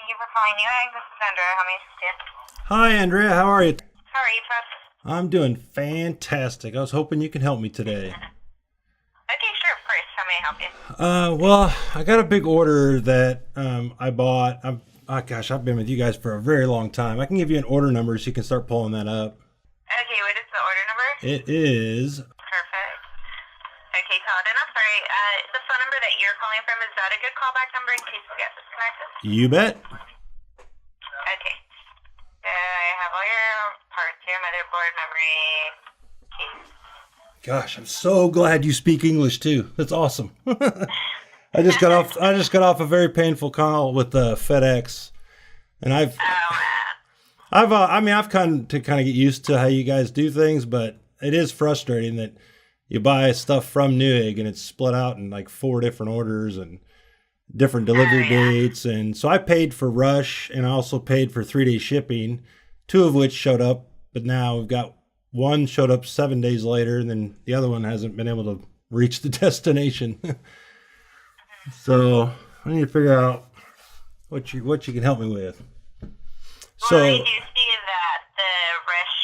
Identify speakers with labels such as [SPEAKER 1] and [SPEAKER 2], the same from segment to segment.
[SPEAKER 1] you for calling Newegg. This is Andrea. How may I assist you?
[SPEAKER 2] Hi, Andrea. How are you?
[SPEAKER 1] How are you, Fred?
[SPEAKER 2] I'm doing fantastic. I was hoping you can help me today.
[SPEAKER 1] Okay, sure, of course. How may I help you?
[SPEAKER 2] Well, I got a big order that I bought. I've been with you guys for a very long time. I can give you an order number so you can start pulling that up.
[SPEAKER 1] Okay, what is the order number?
[SPEAKER 2] It is.
[SPEAKER 1] Perfect. Okay, Todd, and I'm sorry, the phone number that you're calling from, is that a good callback number in case we get disconnected?
[SPEAKER 2] You bet.
[SPEAKER 1] Okay. I have all your parts here, motherboard, memory, case.
[SPEAKER 2] Gosh, I'm so glad you speak English too. That's awesome. I just got off a very painful call with FedEx, and I've come to kind of get used to how you guys do things, but it is frustrating that you buy stuff from Newegg and it's split out in like 4 different orders and different delivery dates. And so I paid for rush and I also paid for 3-day shipping, 2 of which showed up, but now we've got one showed up 7 days later, and then the other one hasn't been able to reach the destination. So I need to figure out what you can help me with.
[SPEAKER 1] Well, I do see that the rush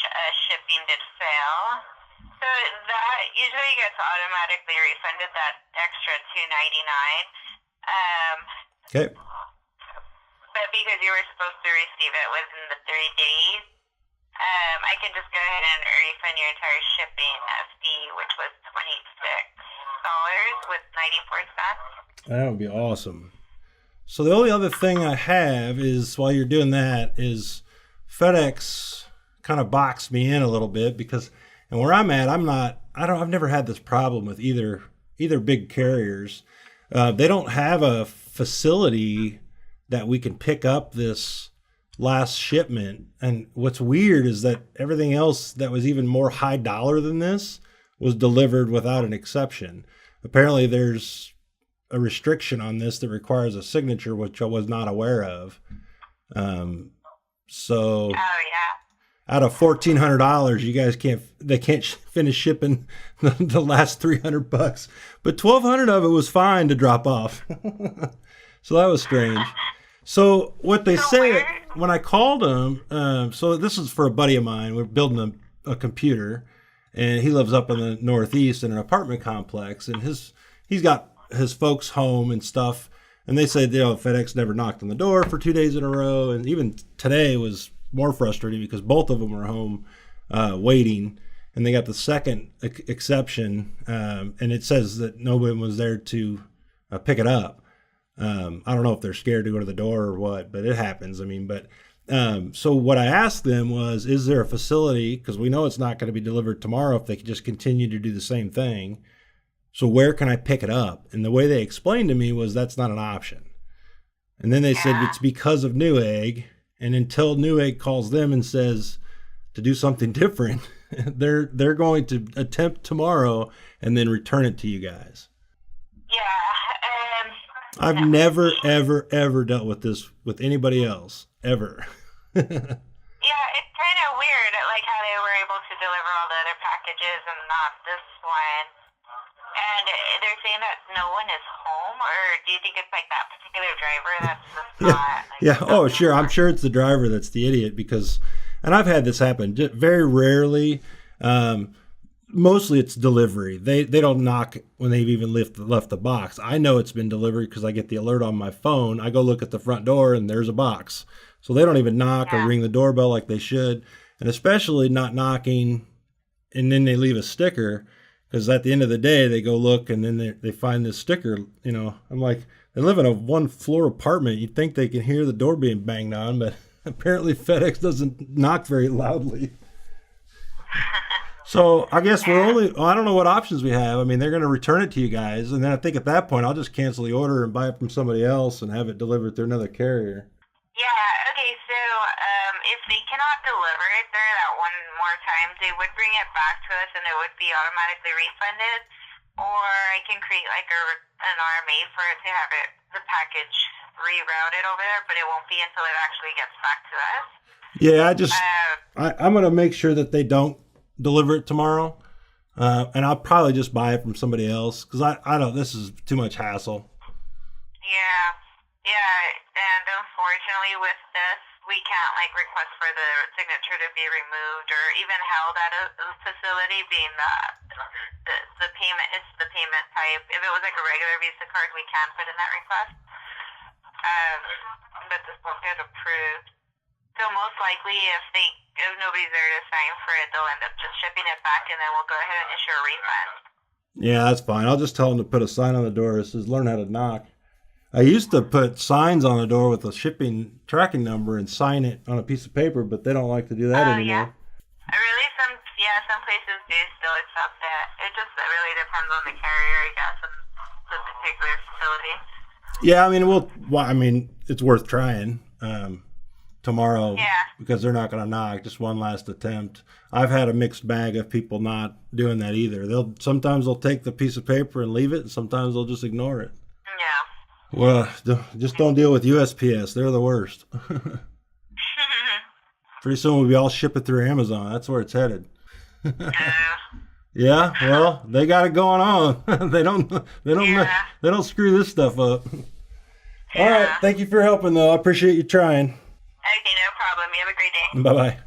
[SPEAKER 1] shipping did fail. So that usually gets automatically refunded, that extra $2.99.
[SPEAKER 2] Okay.
[SPEAKER 1] But because you were supposed to receive it within the 3 days, I can just go ahead and refund your entire shipping fee, which was $26 with 94 cents.
[SPEAKER 2] That would be awesome. So the only other thing I have is, while you're doing that, is FedEx kind of boxed me in a little bit because, and where I'm at, I've never had this problem with either big carriers. They don't have a facility that we can pick up this last shipment. And what's weird is that everything else that was even more high dollar than this was delivered without an exception. Apparently there's a restriction on this that requires a signature, which I was not aware of. So out of $1,400, you guys they can't finish shipping the last $300, but $1,200 of it was fine to drop off. So that was strange. So what they say when I called them, so this is for a buddy of mine. We're building a computer, and he lives up in the Northeast in an apartment complex, and he's got his folks home and stuff. And they said, FedEx never knocked on the door for 2 days in a row. And even today was more frustrating because both of them were home waiting, and they got the second exception. And it says that nobody was there to pick it up. I don't know if they're scared to go to the door or what, but it happens. So what I asked them was, is there a facility? Because we know it's not going to be delivered tomorrow if they could just continue to do the same thing. So where can I pick it up? And the way they explained to me was that's not an option. And then they said it's because of Newegg. And until Newegg calls them and says to do something different, they're going to attempt tomorrow and then return it to you guys. I've never, ever, ever dealt with this with anybody else, ever.
[SPEAKER 1] Yeah, it's kind of weird, like how they were able to deliver all the other packages and not this one. And they're saying that no one is home, or do you think it's like that particular driver that's just not?
[SPEAKER 2] Yeah. Oh, sure. I'm sure it's the driver that's the idiot because, and I've had this happen very rarely. Mostly it's delivery. They don't knock when they've even left the box. I know it's been delivered because I get the alert on my phone. I go look at the front door and there's a box. So they don't even knock or ring the doorbell like they should. And especially not knocking and then they leave a sticker. Because at the end of the day, they go look and then they find this sticker. I'm like, they live in a 1-floor apartment. You'd think they can hear the door being banged on, but apparently FedEx doesn't knock very loudly. So I guess I don't know what options we have. They're going to return it to you guys. And then I think at that point, I'll just cancel the order and buy it from somebody else and have it delivered through another carrier.
[SPEAKER 1] Yeah, okay, so if they cannot deliver it there that one more time, they would bring it back to us and it would be automatically refunded. Or I can create like an RMA for it to have the package rerouted over there, but it won't be until it actually gets back to us.
[SPEAKER 2] Yeah, I'm going to make sure that they don't deliver it tomorrow. And I'll probably just buy it from somebody else because I don't, this is too much hassle.
[SPEAKER 1] Yeah. Yeah, and unfortunately with this, we can't like request for the signature to be removed or even held at a facility, being the payment is the payment type. If it was like a regular Visa card, we can put in that request. But this won't get approved. So most likely, if nobody's there to sign for it, they'll end up just shipping it back, and then we'll go ahead and issue a refund.
[SPEAKER 2] Yeah, that's fine. I'll just tell them to put a sign on the door that says "Learn how to knock." I used to put signs on the door with a shipping tracking number and sign it on a piece of paper, but they don't like to do that anymore.
[SPEAKER 1] Yeah. Really, some places do still accept that. It really depends on the carrier, I guess, and the particular facility.
[SPEAKER 2] Yeah, I mean, it's worth trying tomorrow because they're not going to knock. Just one last attempt. I've had a mixed bag of people not doing that either. Sometimes they'll take the piece of paper and leave it, and sometimes they'll just ignore it.
[SPEAKER 1] Yeah.
[SPEAKER 2] Well, just don't deal with USPS. They're the worst. Pretty soon we'll be all ship it through Amazon. That's where it's headed. Yeah, well, they got it going on. They don't screw this stuff up. All right, thank you for helping though. I appreciate you trying.
[SPEAKER 1] Okay, no problem. You have a great day.
[SPEAKER 2] Bye-bye.